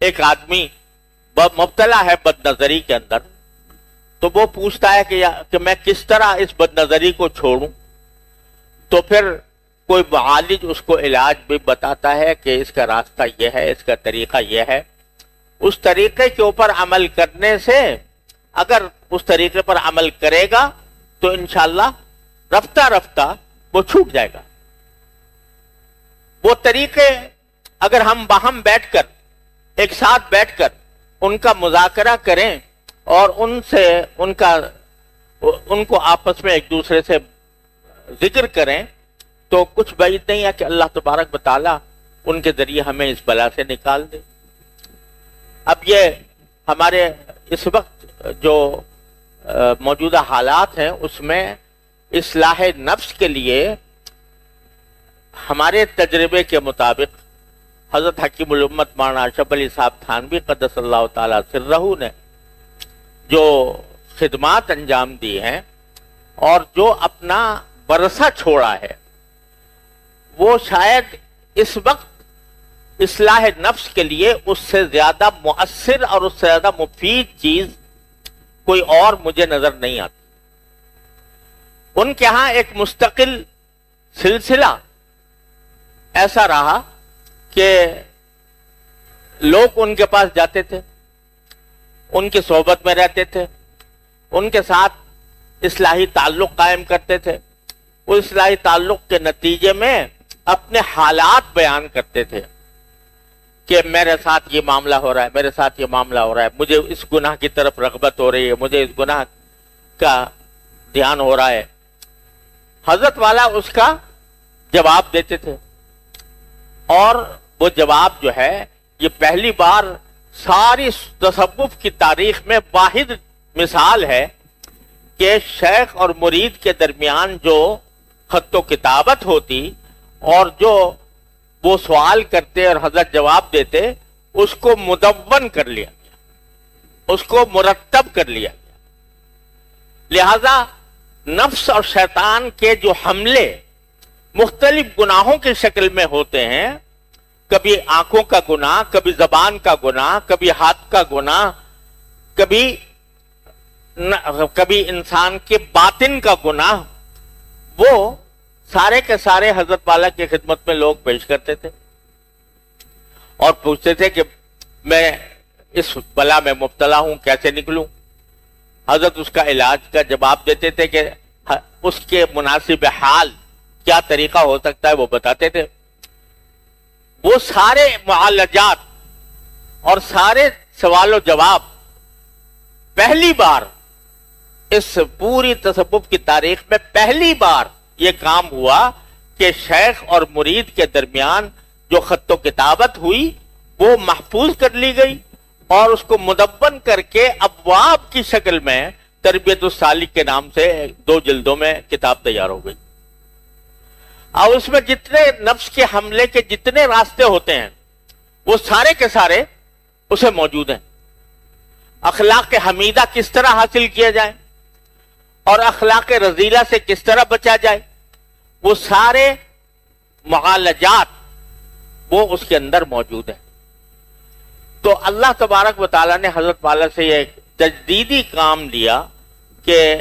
ایک آدمی مبتلا ہے بد نظری کے اندر، تو وہ پوچھتا ہے کہ میں کس طرح اس بد نظری کو چھوڑوں، تو پھر کوئی معالج اس کو علاج بھی بتاتا ہے کہ اس کا راستہ یہ ہے، اس کا طریقہ یہ ہے. اس طریقے کے اوپر عمل کرنے سے، اگر اس طریقے پر عمل کرے گا تو انشاءاللہ رفتہ رفتہ وہ چھوٹ جائے گا. وہ طریقے اگر ہم باہم بیٹھ کر، ایک ساتھ بیٹھ کر ان کا مذاکرہ کریں اور ان کو آپس میں ایک دوسرے سے ذکر کریں تو کچھ بعید نہیں ہے کہ اللہ تبارک و تعالی ان کے ذریعے ہمیں اس بلا سے نکال دے. اب یہ ہمارے اس وقت جو موجودہ حالات ہیں اس میں اصلاح نفس کے لیے ہمارے تجربے کے مطابق حضرت حکیم الامت مولانا اشرف علی صاحب تھانوی قدس اللہ تعالی سرہ نے جو خدمات انجام دی ہیں اور جو اپنا ورثہ چھوڑا ہے، وہ شاید اس وقت اصلاح نفس کے لیے اس سے زیادہ مؤثر اور اس سے زیادہ مفید چیز کوئی اور مجھے نظر نہیں آتی. ان کے ہاں ایک مستقل سلسلہ ایسا رہا کہ لوگ ان کے پاس جاتے تھے، ان کی صحبت میں رہتے تھے، ان کے ساتھ اصلاحی تعلق قائم کرتے تھے. وہ اصلاحی تعلق کے نتیجے میں اپنے حالات بیان کرتے تھے کہ میرے ساتھ یہ معاملہ ہو رہا ہے، میرے ساتھ یہ معاملہ ہو رہا ہے، مجھے اس گناہ کی طرف رغبت ہو رہی ہے، مجھے اس گناہ کا دھیان ہو رہا ہے. حضرت والا اس کا جواب دیتے تھے، اور وہ جواب جو ہے یہ پہلی بار ساری تصوف کی تاریخ میں واحد مثال ہے کہ شیخ اور مرید کے درمیان جو خط و کتابت ہوتی اور جو وہ سوال کرتے اور حضرت جواب دیتے، اس کو مدون کر لیا گیا، اس کو مرتب کر لیا گیا. لہذا نفس اور شیطان کے جو حملے مختلف گناہوں کی شکل میں ہوتے ہیں، کبھی آنکھوں کا گناہ، کبھی زبان کا گناہ، کبھی ہاتھ کا گناہ، کبھی انسان کے باطن کا گناہ، وہ سارے کے سارے حضرت والا کی خدمت میں لوگ پیش کرتے تھے اور پوچھتے تھے کہ میں اس بلا میں مبتلا ہوں، کیسے نکلوں. حضرت اس کا علاج کا جواب دیتے تھے کہ اس کے مناسب حال کیا طریقہ ہو سکتا ہے وہ بتاتے تھے. وہ سارے معالجات اور سارے سوال و جواب پہلی بار اس پوری تصوف کی تاریخ میں پہلی بار یہ کام ہوا کہ شیخ اور مرید کے درمیان جو خط و کتابت ہوئی وہ محفوظ کر لی گئی اور اس کو مدون کر کے ابواب کی شکل میں تربیت السالک کے نام سے 2 جلدوں میں کتاب تیار ہو گئی. اور اس میں جتنے نفس کے حملے کے جتنے راستے ہوتے ہیں وہ سارے کے سارے اسے موجود ہیں. اخلاق حمیدہ کس طرح حاصل کیا جائے اور اخلاق رذیلہ سے کس طرح بچا جائے، وہ سارے معالجات وہ اس کے اندر موجود ہیں. تو اللہ تبارک و تعالیٰ نے حضرت والا سے یہ تجدیدی کام لیا کہ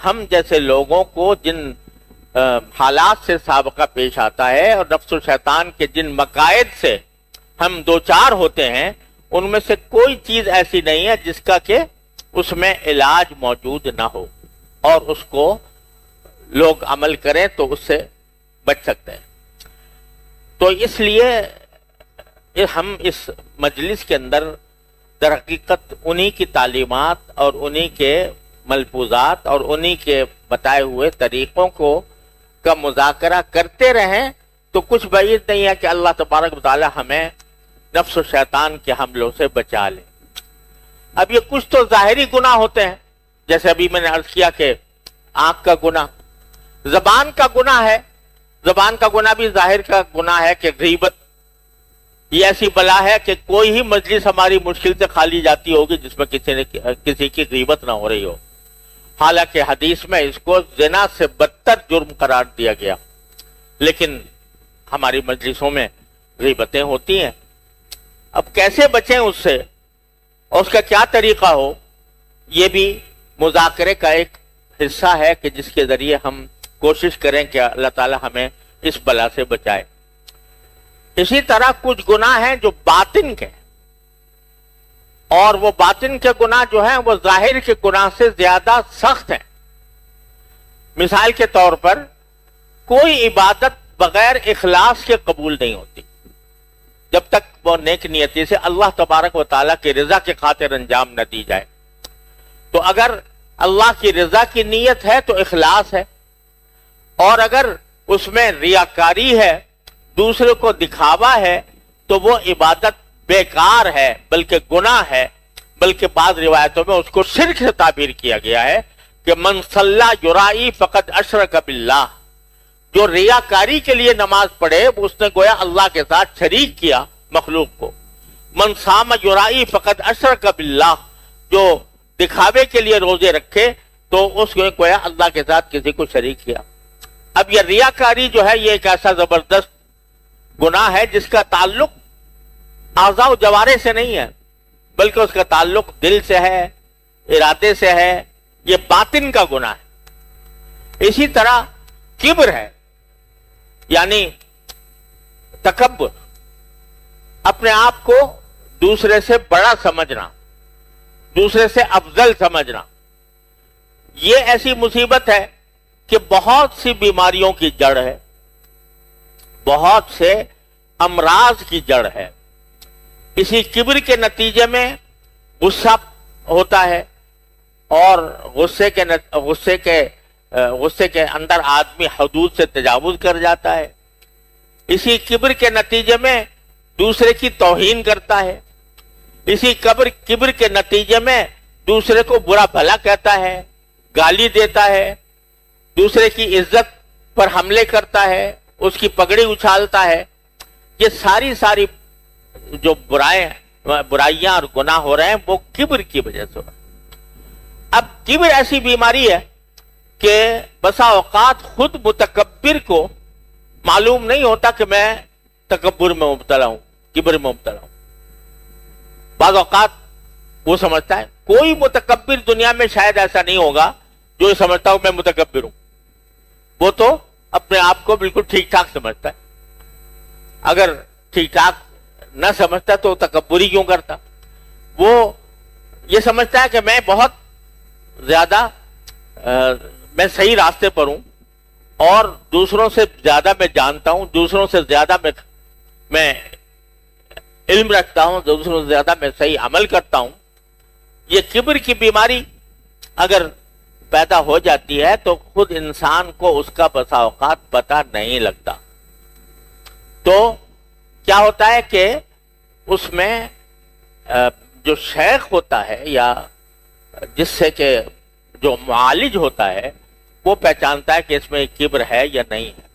ہم جیسے لوگوں کو جن حالات سے سابقہ پیش آتا ہے اور نفس و شیطان کے جن مقائد سے ہم دوچار ہوتے ہیں، ان میں سے کوئی چیز ایسی نہیں ہے جس کا کہ اس میں علاج موجود نہ ہو اور اس کو لوگ عمل کریں تو اس سے بچ سکتے ہیں. تو اس لیے ہم اس مجلس کے اندر در حقیقت انہی کی تعلیمات اور انہی کے ملفوظات اور انہی کے بتائے ہوئے طریقوں کا مذاکرہ کرتے رہیں تو کچھ بعید نہیں ہے کہ اللہ تبارک و تعالی ہمیں نفس و شیطان کے حملوں سے بچا لے. اب یہ کچھ تو ظاہری گناہ ہوتے ہیں، جیسے ابھی میں نے عرض کیا کہ آنکھ کا گناہ، زبان کا گناہ ہے. زبان کا گناہ بھی ظاہر کا گناہ ہے کہ غیبت یہ ایسی بلا ہے کہ کوئی ہی مجلس ہماری مشکل سے خالی جاتی ہوگی جس میں کسی کی غیبت نہ ہو رہی ہو. حالانکہ حدیث میں اس کو زنا سے بدتر جرم قرار دیا گیا، لیکن ہماری مجلسوں میں غیبتیں ہوتی ہیں. اب کیسے بچیں اس سے اور اس کا کیا طریقہ ہو، یہ بھی مذاکرے کا ایک حصہ ہے کہ جس کے ذریعے ہم کوشش کریں کہ اللہ تعالی ہمیں اس بلا سے بچائے۔ اسی طرح کچھ گناہ ہیں جو باطن کے، اور وہ باطن کے گناہ جو ہیں وہ ظاہر کے گناہ سے زیادہ سخت ہیں۔ مثال کے طور پر کوئی عبادت بغیر اخلاص کے قبول نہیں ہوتی جب تک وہ نیک نیتی سے اللہ تبارک و تعالیٰ کی رضا کی خاطر انجام نہ دی جائے۔ تو اگر اللہ کی رضا کی نیت ہے تو اخلاص ہے، اور اگر اس میں ریاکاری ہے، دوسرے کو دکھاوا ہے، تو وہ عبادت بیکار ہے، بلکہ گناہ ہے۔ بلکہ بعض روایتوں میں اس کو شرک سے تعبیر کیا گیا ہے کہ من صلی یرائی فقد اشرک باللہ، جو ریاکاری کے لیے نماز پڑھے اس نے گویا اللہ کے ساتھ شریک کیا مخلوق کو۔ من صام یرائی فقد اشرک باللہ، جو دکھاوے کے لیے روزے رکھے تو اس نے گویا اللہ کے ساتھ کسی کو شریک کیا۔ اب یہ ریاکاری جو ہے یہ ایک ایسا زبردست گناہ ہے جس کا تعلق اعضاء و جوارح سے نہیں ہے، بلکہ اس کا تعلق دل سے ہے، ارادے سے ہے، یہ باطن کا گناہ ہے۔ اسی طرح کبر ہے، یعنی تکبر، اپنے آپ کو دوسرے سے بڑا سمجھنا، دوسرے سے افضل سمجھنا۔ یہ ایسی مصیبت ہے کہ بہت سی بیماریوں کی جڑ ہے، بہت سے امراض کی جڑ ہے۔ اسی کبر کے نتیجے میں غصہ ہوتا ہے، اور غصے کے اندر آدمی حدود سے تجاوز کر جاتا ہے۔ اسی کبر کے نتیجے میں دوسرے کی توہین کرتا ہے، اسی کبر کے نتیجے میں دوسرے کو برا بھلا کہتا ہے، گالی دیتا ہے، دوسرے کی عزت پر حملے کرتا ہے، اس کی پگڑی اچھالتا ہے۔ یہ ساری جو برائیاں اور گناہ ہو رہے ہیں وہ کبر کی وجہ سے ہو رہے ہیں۔ اب کبر ایسی بیماری ہے کہ بسا اوقات خود متکبر کو معلوم نہیں ہوتا کہ میں تکبر میں مبتلا ہوں، کبر میں مبتلا ہوں۔ بعض اوقات وہ سمجھتا ہے، کوئی متکبر دنیا میں شاید ایسا نہیں ہوگا جو یہ سمجھتا ہوں میں متکبر ہوں، وہ تو اپنے آپ کو بالکل ٹھیک ٹھاک سمجھتا ہے۔ اگر ٹھیک ٹھاک نہ سمجھتا تو تکبر ہی کیوں کرتا؟ وہ یہ سمجھتا ہے کہ میں بہت زیادہ میں صحیح راستے پر ہوں، اور دوسروں سے زیادہ میں جانتا ہوں، دوسروں سے زیادہ میں علم رکھتا ہوں، دوسروں سے زیادہ میں صحیح عمل کرتا ہوں۔ یہ کبر کی بیماری اگر پیدا ہو جاتی ہے تو خود انسان کو اس کا بسا اوقات پتہ نہیں لگتا۔ تو کیا ہوتا ہے کہ اس میں جو شیخ ہوتا ہے یا جس سے کہ جو معالج ہوتا ہے وہ پہچانتا ہے کہ اس میں کبر ہے یا نہیں ہے،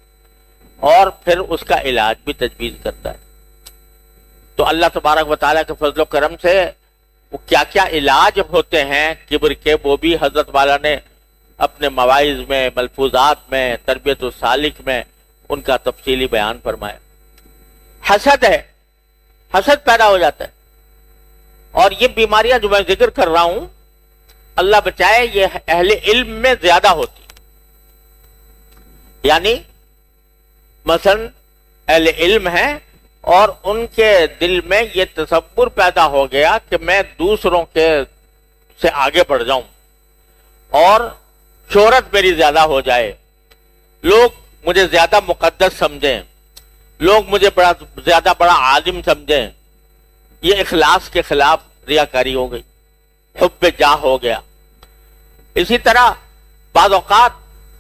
اور پھر اس کا علاج بھی تجویز کرتا ہے۔ تو اللہ تبارک و تعالیٰ کے فضل و کرم سے وہ کیا کیا علاج ہوتے ہیں کبر کے، وہ بھی حضرت والا نے اپنے مواعظ میں، ملفوظات میں، تربیت السالک میں ان کا تفصیلی بیان فرمایا۔ حسد ہے، حسد پیدا ہو جاتا ہے، اور یہ بیماریاں جو میں ذکر کر رہا ہوں اللہ بچائے یہ اہل علم میں زیادہ ہوتی، یعنی مثلا اہل علم ہیں اور ان کے دل میں یہ تصور پیدا ہو گیا کہ میں دوسروں کے سے آگے بڑھ جاؤں اور شہرت میری زیادہ ہو جائے، لوگ مجھے زیادہ مقدس سمجھیں، لوگ مجھے زیادہ بڑا عالم سمجھیں۔ یہ اخلاص کے خلاف ریاکاری ہو گئی، حب جاہ ہو گیا۔ اسی طرح بعض اوقات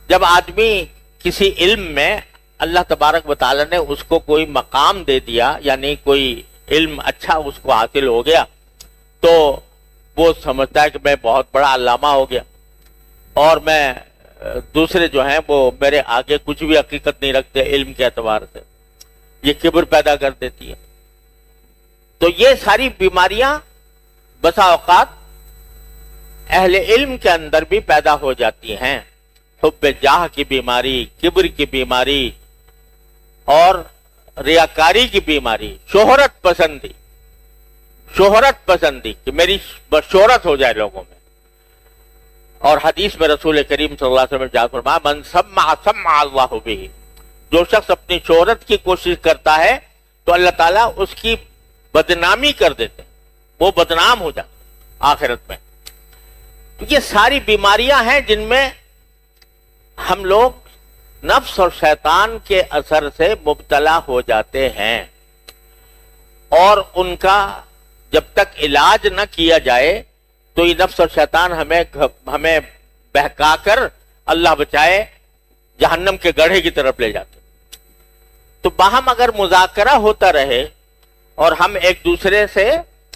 جب آدمی کسی علم میں اللہ تبارک و تعالی نے اس کو کوئی مقام دے دیا، یعنی کوئی علم اچھا اس کو حاصل ہو گیا، تو وہ سمجھتا ہے کہ میں بہت بڑا علامہ ہو گیا، اور میں دوسرے جو ہیں وہ میرے آگے کچھ بھی حقیقت نہیں رکھتے علم کے اعتبار سے۔ یہ کبر پیدا کر دیتی ہے۔ تو یہ ساری بیماریاں بسا اوقات اہل علم کے اندر بھی پیدا ہو جاتی ہیں، حب جاہ کی بیماری، کبر کی بیماری، اور ریاکاری کی بیماری، شہرت پسندی۔ شہرت پسندی کہ میری شہرت ہو جائے لوگوں میں. اور حدیث میں رسول کریم صلی اللہ علیہ وسلم نے ارشاد فرمایا من سمع سمع اللہ بہ، جو شخص اپنی شہرت کی کوشش کرتا ہے تو اللہ تعالیٰ اس کی بدنامی کر دیتے ہیں، وہ بدنام ہو جاتا ہے آخرت میں. تو یہ ساری بیماریاں ہیں جن میں ہم لوگ نفس اور شیطان کے اثر سے مبتلا ہو جاتے ہیں، اور ان کا جب تک علاج نہ کیا جائے تو یہ نفس اور شیطان ہمیں بہکا کر اللہ بچائے جہنم کے گڑھے کی طرف لے جاتے. تو باہم اگر مذاکرہ ہوتا رہے اور ہم ایک دوسرے سے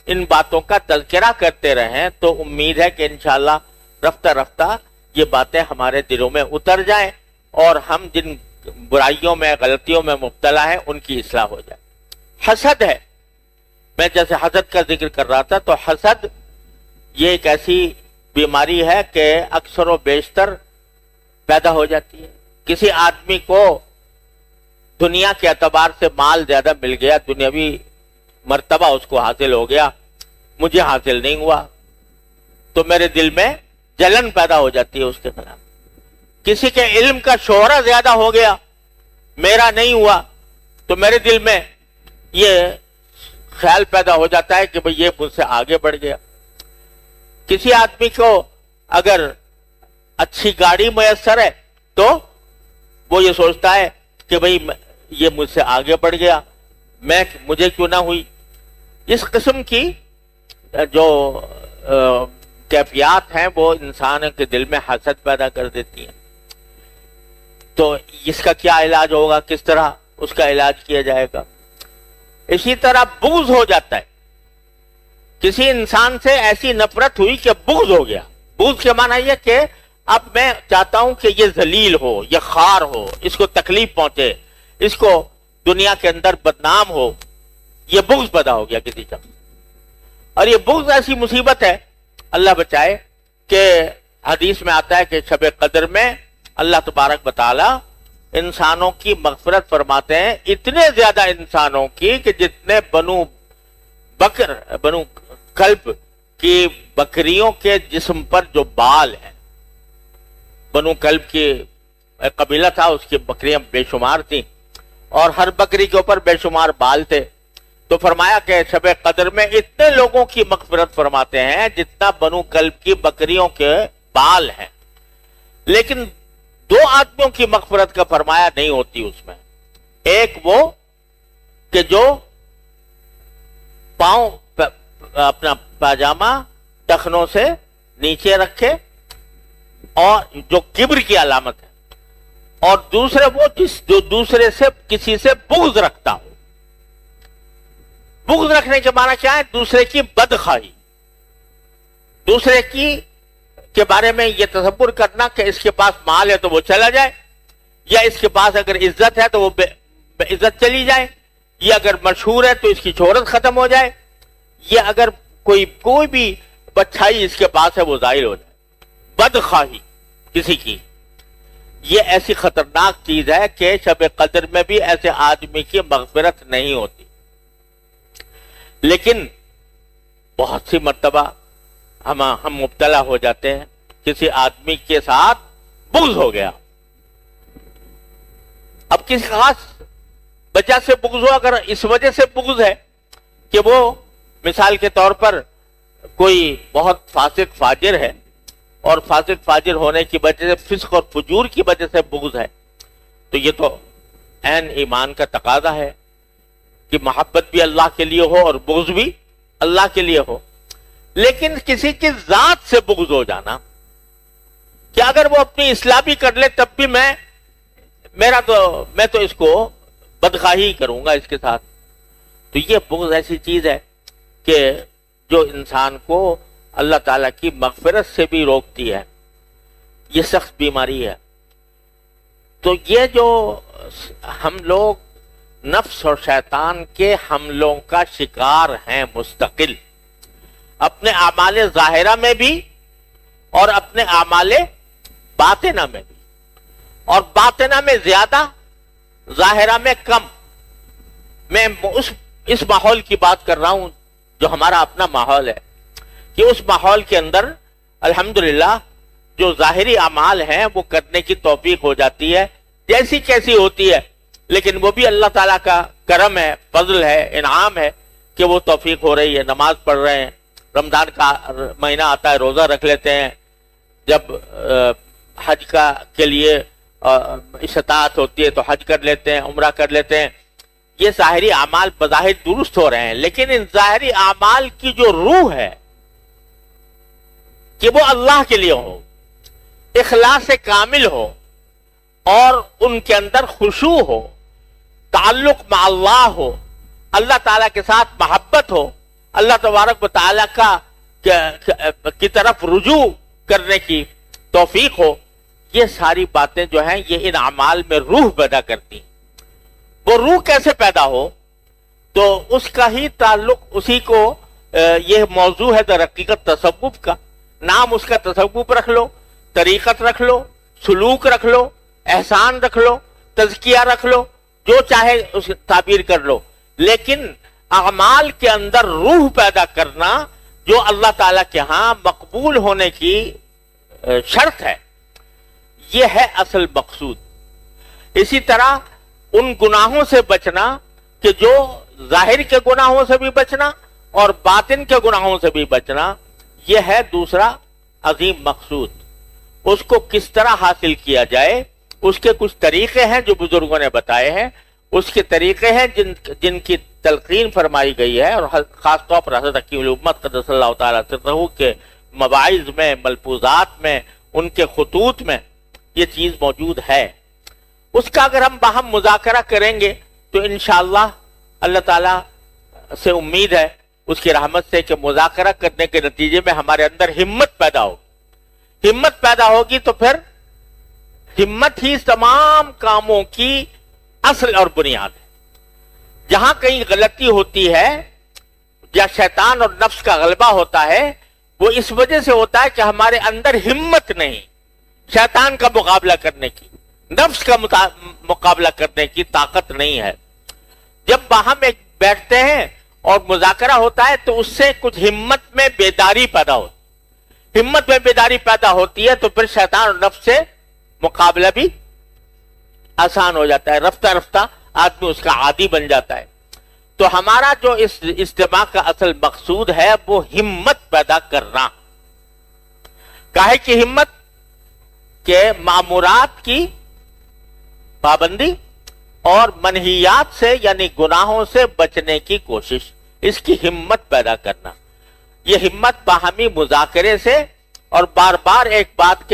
ان باتوں کا تذکرہ کرتے رہیں تو امید ہے کہ انشاءاللہ رفتہ رفتہ یہ باتیں ہمارے دلوں میں اتر جائیں اور ہم جن برائیوں میں غلطیوں میں مبتلا ہیں ان کی اصلاح ہو جائے. حسد ہے، میں جیسے حسد کا ذکر کر رہا تھا، تو حسد یہ ایک ایسی بیماری ہے کہ اکثر و بیشتر پیدا ہو جاتی ہے. کسی آدمی کو دنیا کے اعتبار سے مال زیادہ مل گیا، دنیاوی مرتبہ اس کو حاصل ہو گیا، مجھے حاصل نہیں ہوا، تو میرے دل میں جلن پیدا ہو جاتی ہے اس کے خلاف. کسی کے علم کا شہرہ زیادہ ہو گیا، میرا نہیں ہوا، تو میرے دل میں یہ خیال پیدا ہو جاتا ہے کہ بھئی یہ مجھ سے آگے بڑھ گیا. کسی آدمی کو اگر اچھی گاڑی میسر ہے تو وہ یہ سوچتا ہے کہ بھئی یہ مجھ سے آگے بڑھ گیا، مجھے کیوں نہ ہوئی. اس قسم کی جو کیفیات ہیں وہ انسان کے دل میں حسد پیدا کر دیتی ہیں. تو اس کا کیا علاج ہوگا، کس طرح اس کا علاج کیا جائے گا؟ اسی طرح بغض ہو جاتا ہے. کسی انسان سے ایسی نفرت ہوئی کہ بغض ہو گیا. بغض کے معنی یہ کہ اب میں چاہتا ہوں کہ یہ ذلیل ہو، یہ خوار ہو، اس کو تکلیف پہنچے، اس کو دنیا کے اندر بدنام ہو. یہ بغض پیدا ہو گیا کسی شخص. اور یہ بغض ایسی مصیبت ہے، اللہ بچائے، کہ حدیث میں آتا ہے کہ شب قدر میں اللہ تبارک و تعالی انسانوں کی مغفرت فرماتے ہیں، اتنے زیادہ انسانوں کی کہ جتنے بنو کلب کی بکریوں کے جسم پر جو بال ہیں. بنو کلب کی ایک قبیلہ تھا، اس کی بکریاں بے شمار تھیں اور ہر بکری کے اوپر بے شمار بال تھے. تو فرمایا کہ شب قدر میں اتنے لوگوں کی مغفرت فرماتے ہیں جتنا بنو کلب کی بکریوں کے بال ہیں. لیکن دو آدمیوں کی مغفرت کا فرمایا نہیں ہوتی اس میں. ایک وہ کہ جو پاؤں اپنا پاجامہ ٹخنوں سے نیچے رکھے اور جو کبر کی علامت ہے، اور دوسرے وہ جو دوسرے سے کسی سے بغض رکھتا ہو. بغض رکھنے کے معنی کیا ہے؟ دوسرے کی بدخواہی، دوسرے کے بارے میں یہ تصور کرنا کہ اس کے پاس مال ہے تو وہ چلا جائے، یا اس کے پاس اگر عزت ہے تو وہ بے عزت چلی جائے، یا اگر مشہور ہے تو اس کی شہرت ختم ہو جائے، یا اگر کوئی بھی اچھائی اس کے پاس ہے وہ ظاہر ہو جائے. بدخواہی کسی کی یہ ایسی خطرناک چیز ہے کہ شب قدر میں بھی ایسے آدمی کی مغفرت نہیں ہوتی. لیکن بہت سی مرتبہ ہم مبتلا ہو جاتے ہیں، کسی آدمی کے ساتھ بغض ہو گیا. اب کسی خاص وجہ سے بغض ہو، اگر اس وجہ سے بغض ہے کہ وہ مثال کے طور پر کوئی بہت فاسق فاجر ہے اور فاسق فاجر ہونے کی وجہ سے، فسق اور فجور کی وجہ سے بغض ہے، تو یہ تو عین ایمان کا تقاضا ہے کہ محبت بھی اللہ کے لیے ہو اور بغض بھی اللہ کے لیے ہو. لیکن کسی کی ذات سے بغض ہو جانا کہ اگر وہ اپنی اصلاح بھی کر لے تب بھی میں تو اس کو بدخواہی کروں گا اس کے ساتھ. تو یہ بغض ایسی چیز ہے کہ جو انسان کو اللہ تعالیٰ کی مغفرت سے بھی روکتی ہے. یہ سخت بیماری ہے. تو یہ جو ہم لوگ نفس اور شیطان کے حملوں کا شکار ہیں مستقل، اپنے اعمال ظاہرہ میں بھی اور اپنے اعمال باطنہ میں بھی، اور باطنہ میں زیادہ، ظاہرہ میں کم. میں اس ماحول کی بات کر رہا ہوں جو ہمارا اپنا ماحول ہے، کہ اس ماحول کے اندر الحمدللہ جو ظاہری اعمال ہیں وہ کرنے کی توفیق ہو جاتی ہے، جیسی کیسی ہوتی ہے، لیکن وہ بھی اللہ تعالیٰ کا کرم ہے، فضل ہے، انعام ہے کہ وہ توفیق ہو رہی ہے۔ نماز پڑھ رہے ہیں، رمضان کا مہینہ آتا ہے روزہ رکھ لیتے ہیں، جب حج کے لیے استطاعت ہوتی ہے تو حج کر لیتے ہیں، عمرہ کر لیتے ہیں۔ یہ ظاہری اعمال بظاہر درست ہو رہے ہیں، لیکن ان ظاہری اعمال کی جو روح ہے کہ وہ اللہ کے لیے ہو، اخلاص کامل ہو، اور ان کے اندر خشوع ہو، تعلق مع اللہ ہو، اللہ تعالیٰ کے ساتھ محبت ہو، اللہ تبارک و تعالیٰ کی طرف رجوع کرنے کی توفیق ہو، یہ ساری باتیں جو ہیں یہ ان اعمال میں روح پیدا کرتی ہیں۔ وہ روح کیسے پیدا ہو؟ تو اس کا ہی تعلق اسی کو یہ موضوع ہے در حقیقت تصوف کا، نام اس کا تصوف رکھ لو، طریقت رکھ لو، سلوک رکھ لو، احسان رکھ لو، تزکیہ رکھ لو، جو چاہے اس تعبیر کر لو، لیکن اعمال کے اندر روح پیدا کرنا جو اللہ تعالیٰ کے ہاں مقبول ہونے کی شرط ہے، یہ ہے اصل مقصود۔ اسی طرح ان گناہوں سے بچنا کہ جو ظاہر کے گناہوں سے بھی بچنا اور باطن کے گناہوں سے بھی بچنا، یہ ہے دوسرا عظیم مقصود۔ اس کو کس طرح حاصل کیا جائے، اس کے کچھ طریقے ہیں جو بزرگوں نے بتائے ہیں، اس کے طریقے ہیں جن کی تلقین فرمائی گئی ہے، اور خاص طور پر حضرت حکیم الامت قدس اللہ تعالیٰ سرہ کے مواعظ میں، ملفوظات میں، ان کے خطوط میں یہ چیز موجود ہے۔ اس کا اگر ہم باہم مذاکرہ کریں گے تو انشاءاللہ اللہ تعالیٰ سے امید ہے اس کی رحمت سے کہ مذاکرہ کرنے کے نتیجے میں ہمارے اندر ہمت پیدا ہوگی۔ ہمت پیدا ہوگی تو پھر ہمت ہی تمام کاموں کی اصل اور بنیاد ہے۔ جہاں کہیں غلطی ہوتی ہے یا شیطان اور نفس کا غلبہ ہوتا ہے، وہ اس وجہ سے ہوتا ہے کہ ہمارے اندر ہمت نہیں، شیطان کا مقابلہ کرنے کی، نفس کا مقابلہ کرنے کی طاقت نہیں ہے۔ جب باہم ایک بیٹھتے ہیں اور مذاکرہ ہوتا ہے تو اس سے کچھ ہمت میں بیداری پیدا ہوتی، ہمت میں بیداری پیدا ہوتی ہے تو پھر شیطان اور نفس سے مقابلہ بھی آسان ہو جاتا ہے، رفتہ رفتہ آدمی اس کا عادی بن جاتا ہے۔ تو ہمارا جو اس اجتماع کا اصل مقصود ہے وہ ہمت پیدا کرنا۔ کاہے کی ہمت؟ کہ معمورات کی پابندی اور منہیات سے یعنی گناہوں سے بچنے کی کوشش، اس کی ہمت پیدا کرنا۔ یہ ہمت باہمی مذاکرے سے اور بار بار ایک بات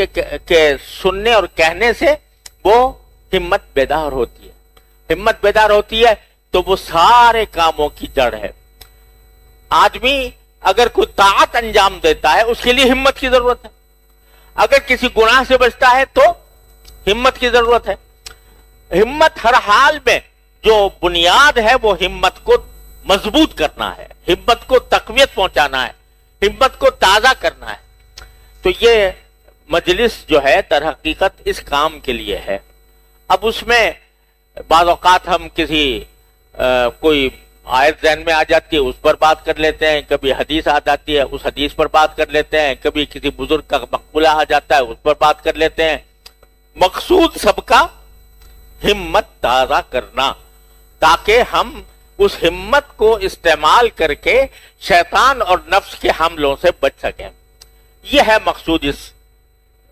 کے سننے اور کہنے سے وہ ہمت بیدار ہوتی ہے۔ ہمت بیدار ہوتی ہے تو وہ سارے کاموں کی جڑ ہے۔ آدمی اگر کوئی طاعت انجام دیتا ہے اس کے لیے ہمت کی ضرورت ہے، اگر کسی گناہ سے بچتا ہے تو ہمت کی ضرورت ہے۔ ہمت ہر حال میں جو بنیاد ہے وہ ہمت کو مضبوط کرنا ہے، ہمت کو تقویت پہنچانا ہے، ہمت کو تازہ کرنا ہے۔ تو یہ مجلس جو ہے در حقیقت اس کام کے لیے ہے۔ اب اس میں بعض اوقات ہم کسی کوئی آیت ذہن میں آ جاتی ہے اس پر بات کر لیتے ہیں، کبھی حدیث آ جاتی ہے اس حدیث پر بات کر لیتے ہیں، کبھی کسی بزرگ کا مقولہ آ جاتا ہے اس پر بات کر لیتے ہیں۔ مقصود سب کا ہمت تازہ کرنا، تاکہ ہم اس ہمت کو استعمال کر کے شیطان اور نفس کے حملوں سے بچ سکیں۔ یہ ہے مقصود اس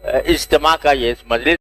اجتماع کا، یہ اس مجلس